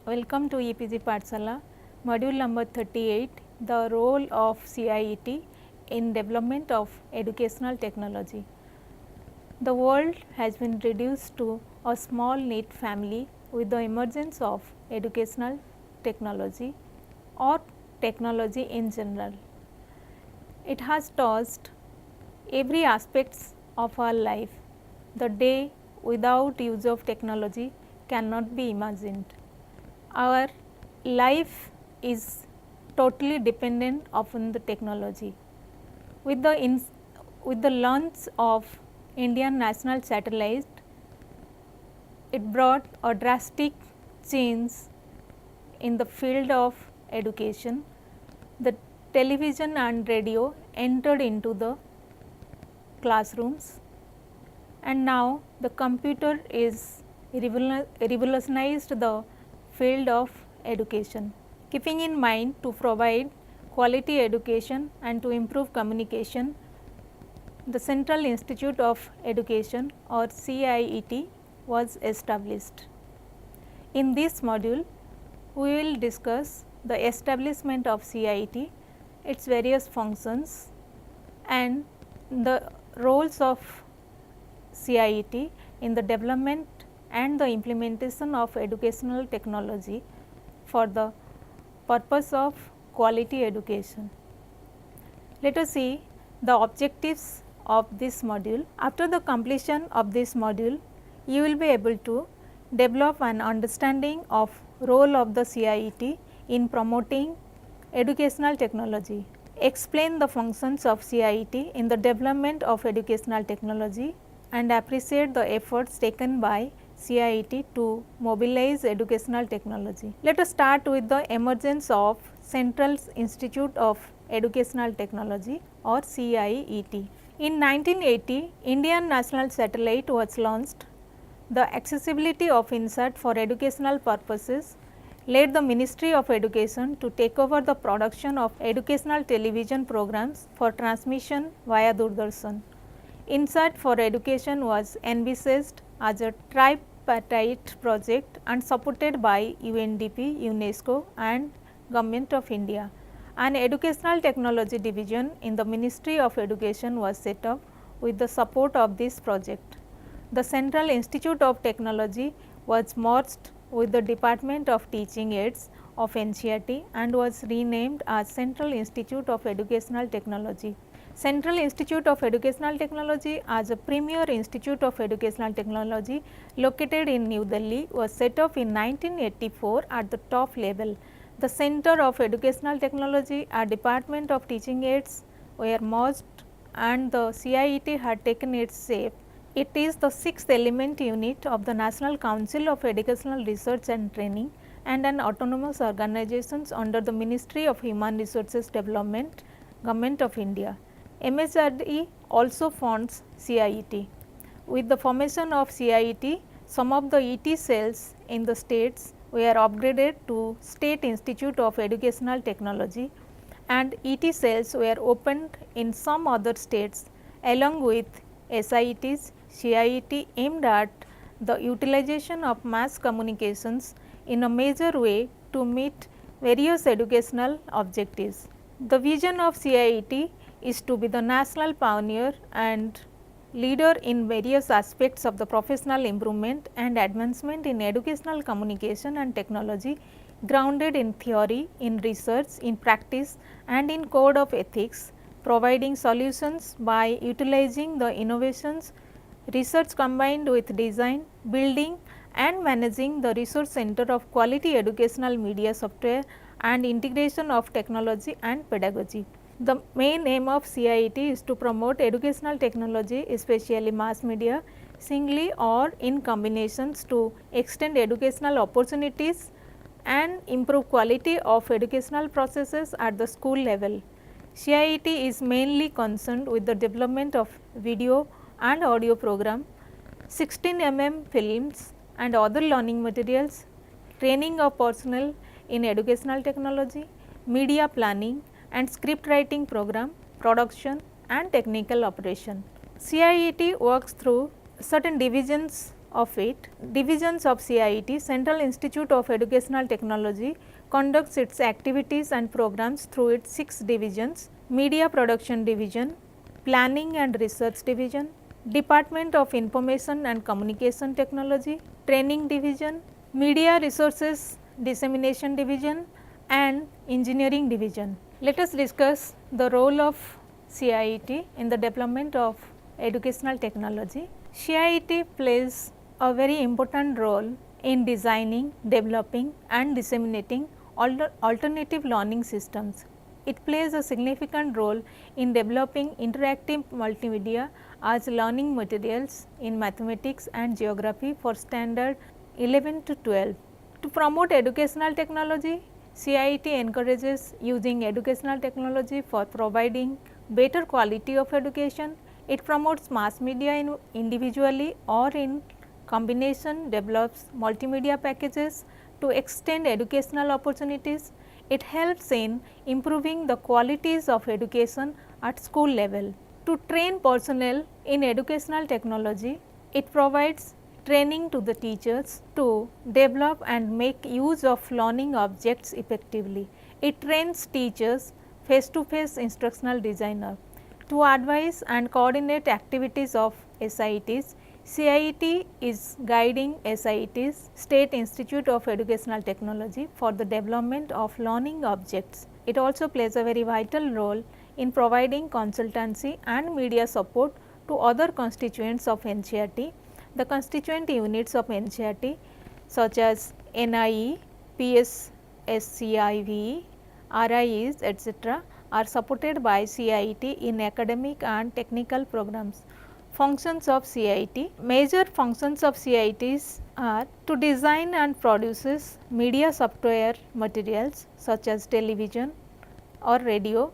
Welcome to EPG Pathshala, module number 38, the role of CIET in development of educational technology. The world has been reduced to a small knit family with the emergence of educational technology or technology in general. It has touched every aspects of our life. The day without use of technology cannot be imagined. Our life is totally dependent upon the technology. With the launch of Indian national satellite, it brought a drastic change in the field of education. The television and radio entered into the classrooms, and now the computer is revolutionized the field of education. Keeping in mind to provide quality education and to improve communication, the Central Institute of Education or CIET was established. In this module, we will discuss the establishment of CIET, its various functions and the roles of CIET in the development and the implementation of educational technology for the purpose of quality education. Let us see the objectives of this module. After the completion of this module, you will be able to develop an understanding of role of the CIET in promoting educational technology, explain the functions of CIET in the development of educational technology and appreciate the efforts taken by CIET to mobilize educational technology. Let us start with the emergence of Central Institute of Educational Technology or CIET. In 1980, Indian national satellite was launched. The accessibility of INSAT for educational purposes led the Ministry of Education to take over the production of educational television programs for transmission via Doordarshan. INSAT for education was envisaged as a tripartite project and supported by UNDP, UNESCO and Government of India. An educational technology division in the Ministry of Education was set up with the support of this project. The Central Institute of Technology was merged with the Department of Teaching Aids of NCERT and was renamed as Central Institute of Educational Technology. Central Institute of Educational Technology as a premier institute of educational technology located in New Delhi was set up in 1984 at the top level. The Center of Educational Technology and Department of Teaching Aids were merged and the CIET had taken its shape. It is the sixth element unit of the National Council of Educational Research and Training and an autonomous organization under the Ministry of Human Resources Development, Government of India. MHRD also funds CIET. With the formation of CIET, some of the ET cells in the states were upgraded to State Institute of Educational Technology and ET cells were opened in some other states along with SIETs. CIET aimed at the utilization of mass communications in a major way to meet various educational objectives. The vision of CIET is to be the national pioneer and leader in various aspects of the professional improvement and advancement in educational communication and technology grounded in theory, in research, in practice and in code of ethics, providing solutions by utilizing the innovations, research combined with design, building and managing the resource center of quality educational media software and integration of technology and pedagogy. The main aim of CIET is to promote educational technology, especially mass media, singly or in combinations to extend educational opportunities and improve quality of educational processes at the school level. CIET is mainly concerned with the development of video and audio program, 16 films and other learning materials, training of personnel in educational technology, media planning and script writing program, production and technical operation. CIET works through certain divisions of it, divisions of CIET, Central Institute of Educational Technology, conducts its activities and programs through its 6 divisions: Media Production Division, Planning and Research Division, Department of Information and Communication Technology, Training Division, Media Resources Dissemination Division, and Engineering Division. Let us discuss the role of CIET in the development of educational technology. CIET plays a very important role in designing, developing and disseminating alternative learning systems. It plays a significant role in developing interactive multimedia as learning materials in mathematics and geography for standard 11 to 12. To promote educational technology, CIET encourages using educational technology for providing better quality of education. It promotes mass media individually or in combination, develops multimedia packages to extend educational opportunities. It helps in improving the qualities of education at school level. To train personnel in educational technology, it provides training to the teachers to develop and make use of learning objects effectively. It trains teachers face-to-face instructional designer. To advise and coordinate activities of SIETs, CIET is guiding SIETs, State Institute of Educational Technology, for the development of learning objects. It also plays a very vital role in providing consultancy and media support to other constituents of NCERT. The constituent units of NCERT such as NIE, PSSCIV, RIEs, etc. are supported by CIET in academic and technical programs. Functions of CIET. Major functions of CIETs are to design and produces media software materials such as television or radio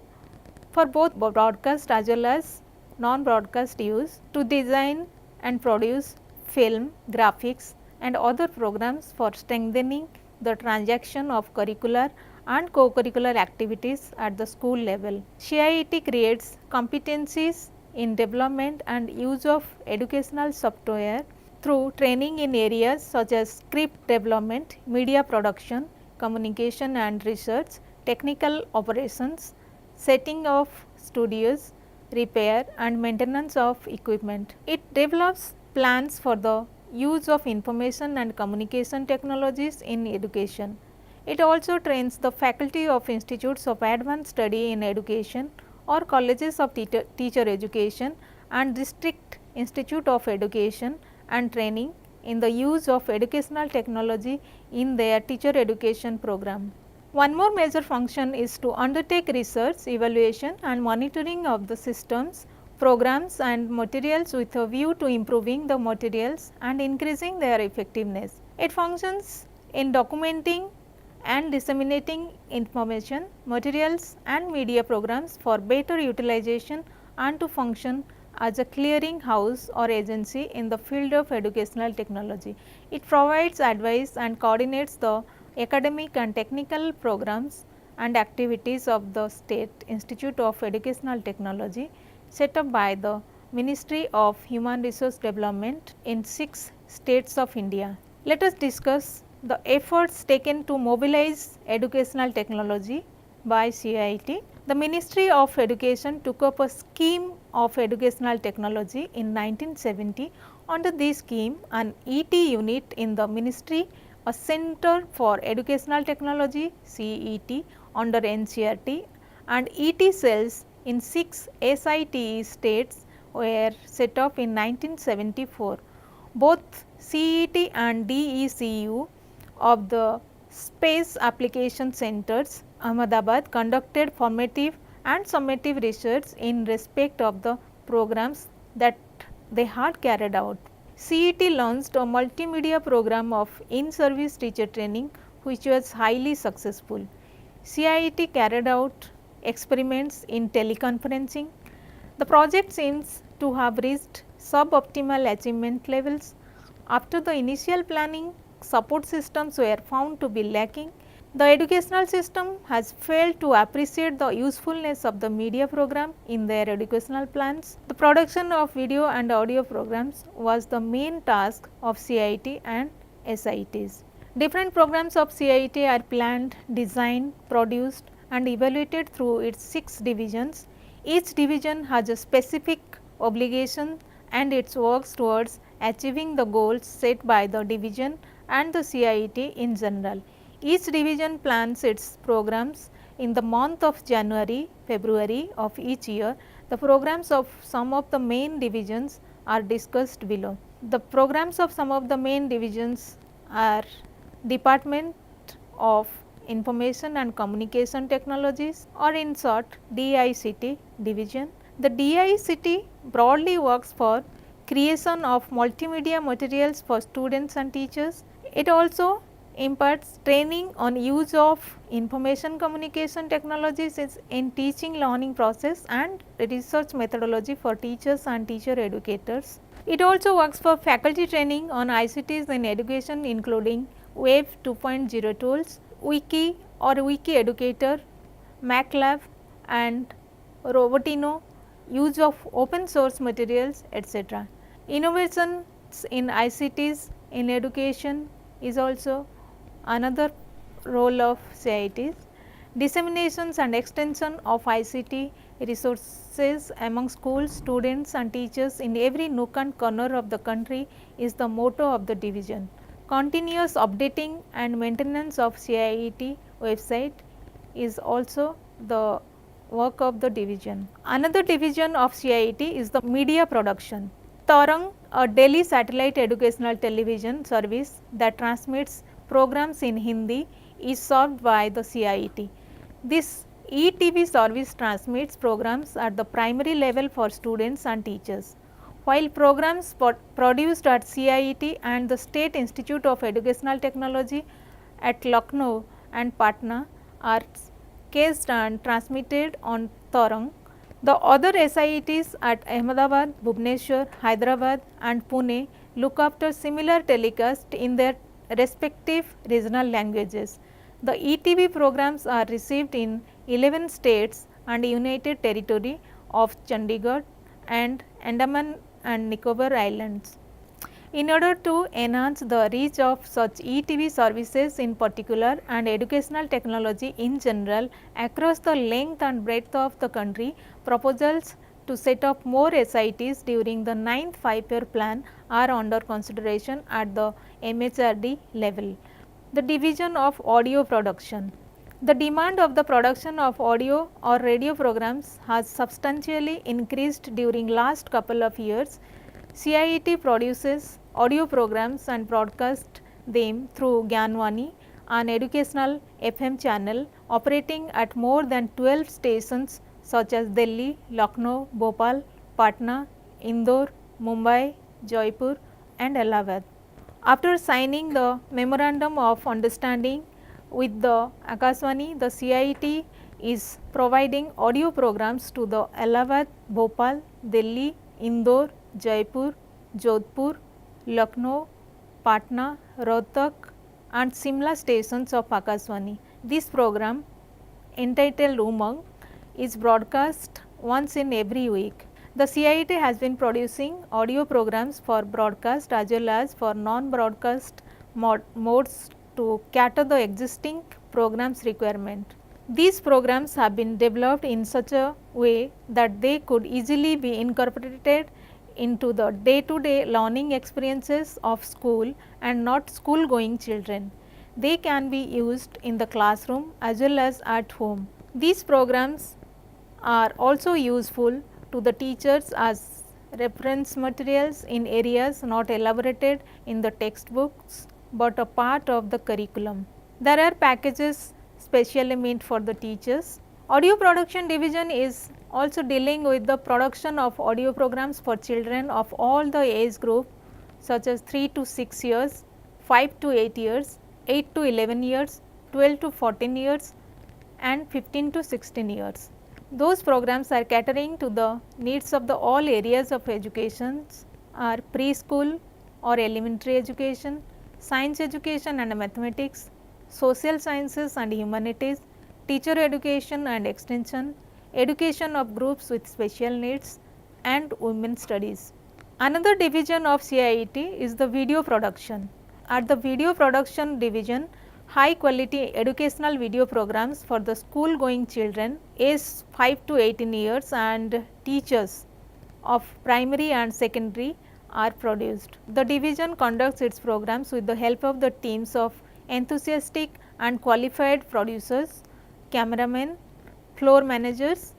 for both broadcast as well as non-broadcast use, to design and produce film, graphics and other programs for strengthening the transaction of curricular and co-curricular activities at the school level. CIET creates competencies in development and use of educational software through training in areas such as script development, media production, communication and research, technical operations, setting of studios, repair and maintenance of equipment. It develops plans for the use of information and communication technologies in education. It also trains the faculty of institutes of advanced study in education or colleges of teacher education and district institute of education and training in the use of educational technology in their teacher education program. One more major function is to undertake research, evaluation and monitoring of the systems, programs and materials with a view to improving the materials and increasing their effectiveness. It functions in documenting and disseminating information, materials and media programs for better utilization and to function as a clearing house or agency in the field of educational technology. It provides advice and coordinates the academic and technical programs and activities of the State Institute of Educational Technology set up by the Ministry of Human Resource Development in 6 states of India. Let us discuss the efforts taken to mobilize educational technology by CIET. The Ministry of Education took up a scheme of educational technology in 1970. Under this scheme, an ET unit in the ministry, a Center for Educational Technology CET under NCERT and ET cells in 6 SITE states were set up in 1974. Both CET and DECU of the Space Application Centers, Ahmedabad, conducted formative and summative research in respect of the programs that they had carried out. CET launched a multimedia program of in-service teacher training which was highly successful. CIET carried out experiments in teleconferencing. The project seems to have reached suboptimal achievement levels. After the initial planning, support systems were found to be lacking. The educational system has failed to appreciate the usefulness of the media program in their educational plans. The production of video and audio programs was the main task of CIET and SIETs. Different programs of CIET are planned, designed, produced and evaluated through its 6 divisions. Each division has a specific obligation and it works towards achieving the goals set by the division and the CIET in general. Each division plans its programs in the month of January, February of each year. The programs of some of the main divisions are discussed below. The programs of some of the main divisions are Department of Information and Communication Technologies, or in short DICT division. The DICT broadly works for creation of multimedia materials for students and teachers. It also imparts training on use of information communication technologies in teaching learning process and research methodology for teachers and teacher educators. It also works for faculty training on ICTs in education, including Web 2.0 tools, Wiki or Wiki Educator, MacLab and Robotino, use of open source materials, etc. Innovations in ICTs in education is also another role of CIETs. Disseminations and extension of ICT resources among schools, students and teachers in every nook and corner of the country is the motto of the division. Continuous updating and maintenance of CIET website is also the work of the division. Another division of CIET is the media production. Tarang, a Delhi satellite educational television service that transmits programs in Hindi, is served by the CIET. This ETV service transmits programs at the primary level for students and teachers, while programs produced at CIET and the State Institute of Educational Technology at Lucknow and Patna are cached and transmitted on Tarang. The other SIETs at Ahmedabad, Bhubaneswar, Hyderabad and Pune look after similar telecast in their respective regional languages. The ETV programs are received in 11 states and United Territory of Chandigarh and Andaman and Nicobar Islands. In order to enhance the reach of such ETV services in particular and educational technology in general across the length and breadth of the country, proposals to set up more SITs during the 9th 5-year plan are under consideration at the MHRD level. The division of audio production. The demand of the production of audio or radio programs has substantially increased during last couple of years. CIET produces audio programs and broadcasts them through Gyanwani, an educational FM channel operating at more than 12 stations such as Delhi, Lucknow, Bhopal, Patna, Indore, Mumbai, Jaipur and Allahabad. After signing the Memorandum of Understanding with the Akashvani, the CIET is providing audio programs to the Allahabad, Bhopal, Delhi, Indore, Jaipur, Jodhpur, Lucknow, Patna, Rohtak and Simla stations of Akashvani. This program, entitled Umang, is broadcast once in every week. The CIET has been producing audio programs for broadcast as well as for non-broadcast modes to cater the existing programs requirement. These programs have been developed in such a way that they could easily be incorporated into the day-to-day learning experiences of school and not school going children. They can be used in the classroom as well as at home. These programs are also useful to the teachers as reference materials in areas not elaborated in the textbooks, but a part of the curriculum. There are packages specially meant for the teachers. Audio production division is also dealing with the production of audio programs for children of all the age group such as 3 to 6 years, 5 to 8 years, 8 to 11 years, 12 to 14 years and 15 to 16 years. Those programs are catering to the needs of the all areas of education are preschool or elementary education, science education and mathematics, social sciences and humanities, teacher education and extension, education of groups with special needs, and women studies. Another division of CIET is the video production. At the video production division, high quality educational video programs for the school going children aged 5 to 18 years and teachers of primary and secondary are produced. The division conducts its programs with the help of the teams of enthusiastic and qualified producers, cameramen, floor managers,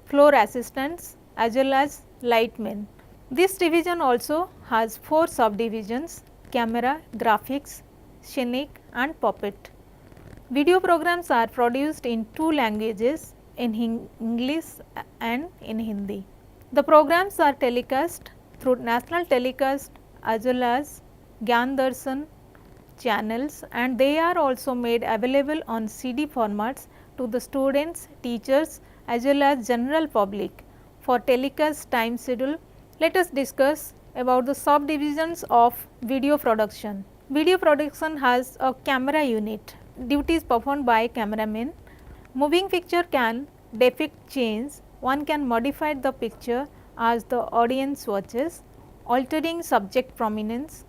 floor assistants as well as lightmen. This division also has 4 subdivisions: camera, graphics, scenic and puppet. Video programs are produced in 2 languages, in English and in Hindi. The programs are telecast through national telecast as well as Gyan Darshan channels, and they are also made available on CD formats to the students, teachers as well as general public for telecast time schedule. Let us discuss about the subdivisions of video production. Video production has a camera unit, duties performed by cameramen. Moving picture can depict change, one can modify the picture as the audience watches, altering subject prominence,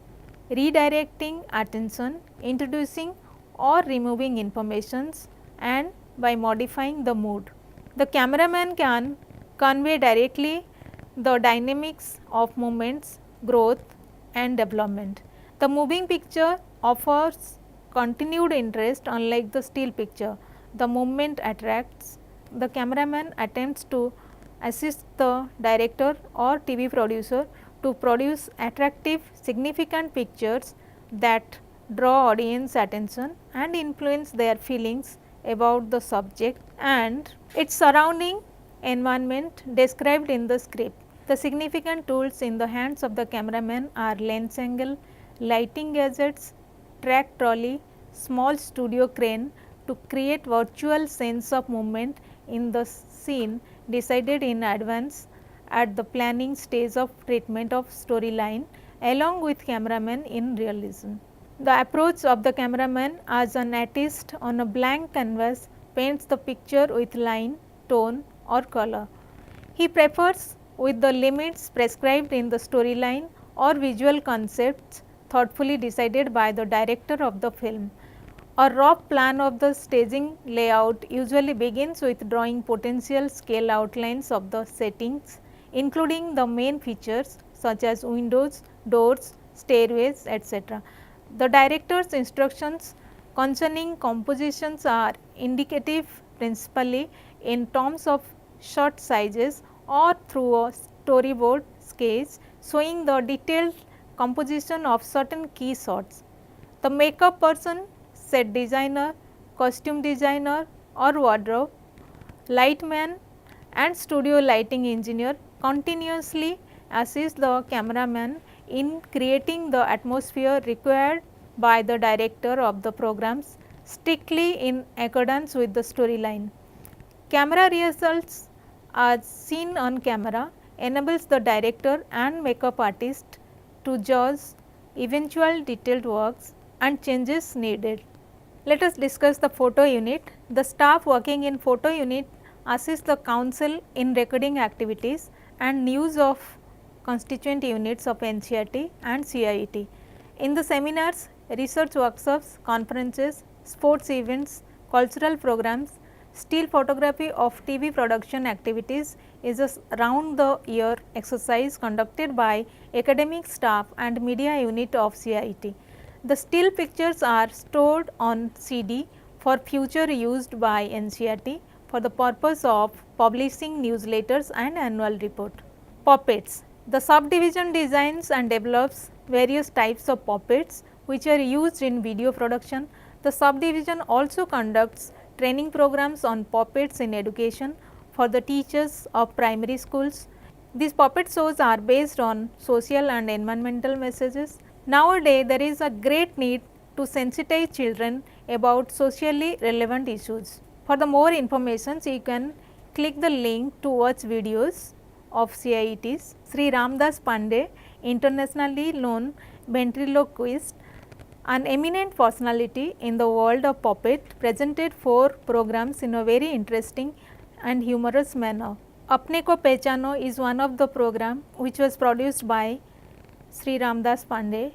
redirecting attention, introducing or removing informations, and by modifying the mood. The cameraman can convey directly the dynamics of movements, growth and development. The moving picture offers continued interest, unlike the still picture. The movement attracts. The cameraman attempts to assist the director or TV producer to produce attractive, significant pictures that draw audience attention and influence their feelings about the subject and its surrounding environment described in the script. The significant tools in the hands of the cameraman are lens angle, lighting gadgets, track trolley, small studio crane to create virtual sense of movement in the scene decided in advance at the planning stage of treatment of storyline along with cameraman in realism. The approach of the cameraman as an artist on a blank canvas paints the picture with line, tone or color. He prefers with the limits prescribed in the storyline or visual concepts thoughtfully decided by the director of the film. A rough plan of the staging layout usually begins with drawing potential scale outlines of the settings, including the main features such as windows, doors, stairways, etc. The director's instructions concerning compositions are indicative principally in terms of shot sizes or through a storyboard sketch showing the detailed composition of certain key shots. The makeup person, set designer, costume designer or wardrobe, lightman and studio lighting engineer continuously assist the cameraman in creating the atmosphere required by the director of the programs strictly in accordance with the storyline. Camera rehearsals as seen on camera enables the director and makeup artist to judge eventual detailed works and changes needed. Let us discuss the photo unit. The staff working in photo unit assist the council in recording activities and news of constituent units of NCERT and CIET. In the seminars, research workshops, conferences, sports events, cultural programs, still photography of TV production activities is a round the year exercise conducted by academic staff and media unit of CIET. The still pictures are stored on CD for future used by NCERT for the purpose of publishing newsletters and annual report. Puppets. The subdivision designs and develops various types of puppets which are used in video production. The subdivision also conducts training programs on puppets in education for the teachers of primary schools. These puppet shows are based on social and environmental messages. Nowadays, there is a great need to sensitize children about socially relevant issues. For the more information, you can click the link to watch videos of CIETs. Sri Ramdas Pandey, internationally known ventriloquist, An eminent personality in the world of puppet presented 4 programs in a very interesting and humorous manner. Apne Ko Pehchano is one of the program which was produced by Sri Ramdas Pandey.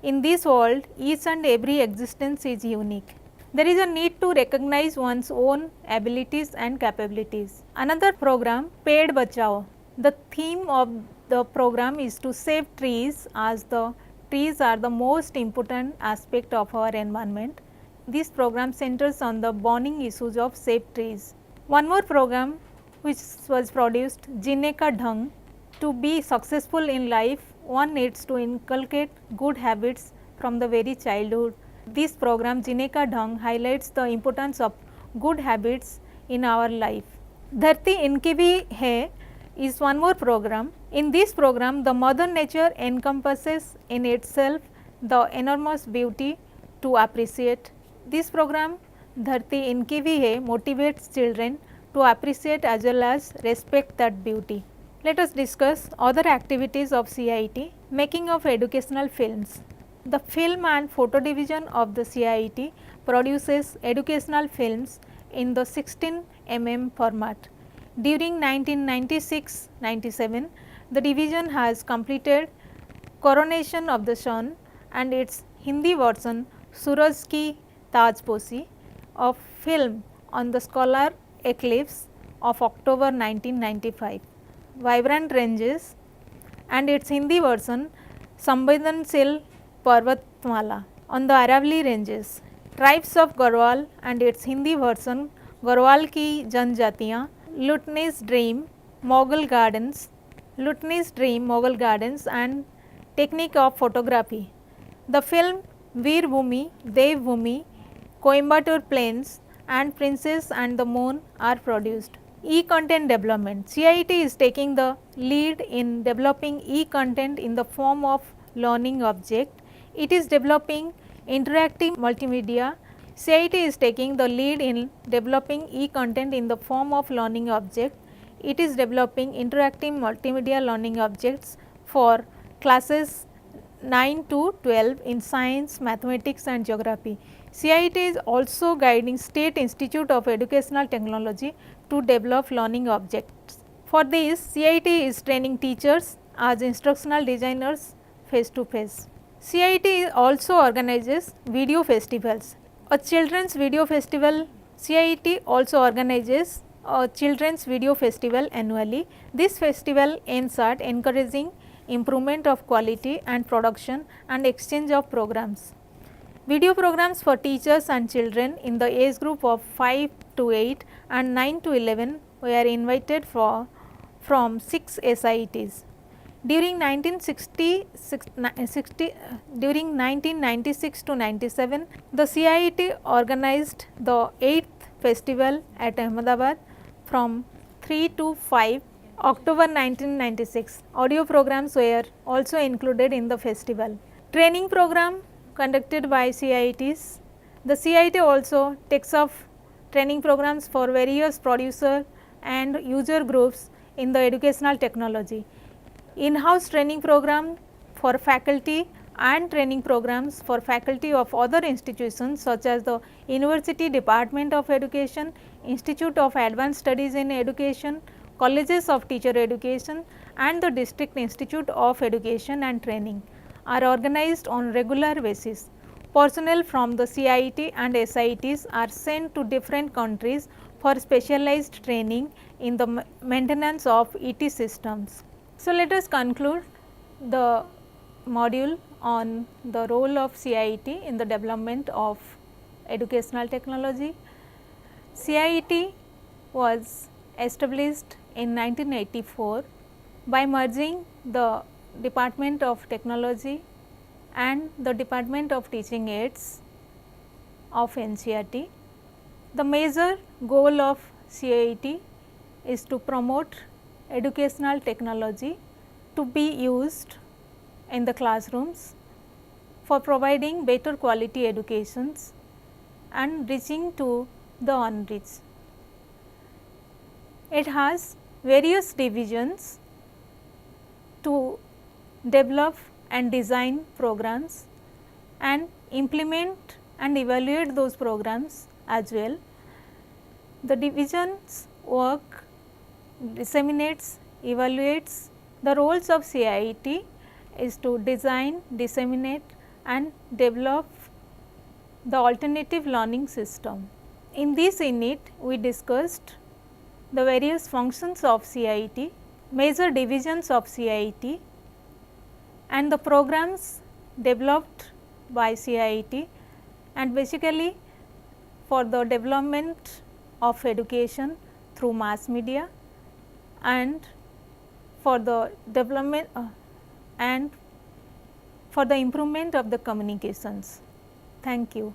In this world, each and every existence is unique. There is a need to recognize one's own abilities and capabilities. Another program, Ped Bachao. The theme of the program is to save trees, as the trees are the most important aspect of our environment. This program centers on the burning issues of save trees. One more program which was produced, Jine Ka Dhang. To be successful in life, one needs to inculcate good habits from the very childhood. This program Jine Ka Dhang highlights the importance of good habits in our life. Dharti Inki Bhi Hai is one more program. In this program, the mother nature encompasses in itself the enormous beauty to appreciate. This program Dharti Inki Bhi Hai motivates children to appreciate as well as respect that beauty. Let us discuss other activities of CIET. Making of educational films. The film and photo division of the CIET produces educational films in the 16 mm format. During 1996-97, the division has completed Coronation of the Sun and its Hindi version Suraj Ki Tajposi of film on the solar eclipse of October 1995. Vibrant Ranges and its Hindi version Samvedanshil Parvatmala on the Aravalli ranges. Tribes of Garhwal and its Hindi version Garhwal Ki Janjatiyan. Lutni's Dream, Mughal Gardens and Technique of Photography. The film Veer Bhumi, Dev Bhumi, Coimbatore Plains and Princess and the Moon are produced. E-content development. CIET is taking the lead in developing e-content in the form of learning object. It is developing interactive multimedia. CIET is taking the lead in developing e-content in the form of learning object. It is developing interactive multimedia learning objects for classes 9 to 12 in science, mathematics and geography. CIET is also guiding State Institute of Educational Technology to develop learning objects. For this, CIET is training teachers as instructional designers face to face. CIET also organizes video festivals. A children's video festival, CIET also organizes a children's video festival annually. This festival aims at encouraging improvement of quality and production and exchange of programs. Video programs for teachers and children in the age group of 5 to 8 and 9 to 11 were invited from 6 SIETs. During 1996 to 97, the CIET organized the 8th festival at Ahmedabad from 3 to 5 October 1996. Audio programs were also included in the festival. Training program conducted by CIETs. The CIET also takes up training programs for various producer and user groups in the educational technology. In-house training program for faculty and training programs for faculty of other institutions such as the University Department of Education, Institute of Advanced Studies in Education, Colleges of Teacher Education and the District Institute of Education and Training are organized on regular basis. Personnel from the CIET and SIETs are sent to different countries for specialized training in the maintenance of ET systems. So, let us conclude the module on the role of CIET in the development of educational technology. CIET was established in 1984 by merging the Department of Technology and the Department of Teaching Aids of NCERT. The major goal of CIET is to promote educational technology to be used in the classrooms for providing better quality educations and reaching to the unreached. It has various divisions to develop and design programs and implement and evaluate those programs as well. The divisions work disseminates, evaluates. The roles of CIET is to design, disseminate and develop the alternative learning system. In this unit, we discussed the various functions of CIET, major divisions of CIET and the programs developed by CIET, and basically for the development of education through mass media and for the development and for the improvement of the communications. Thank you.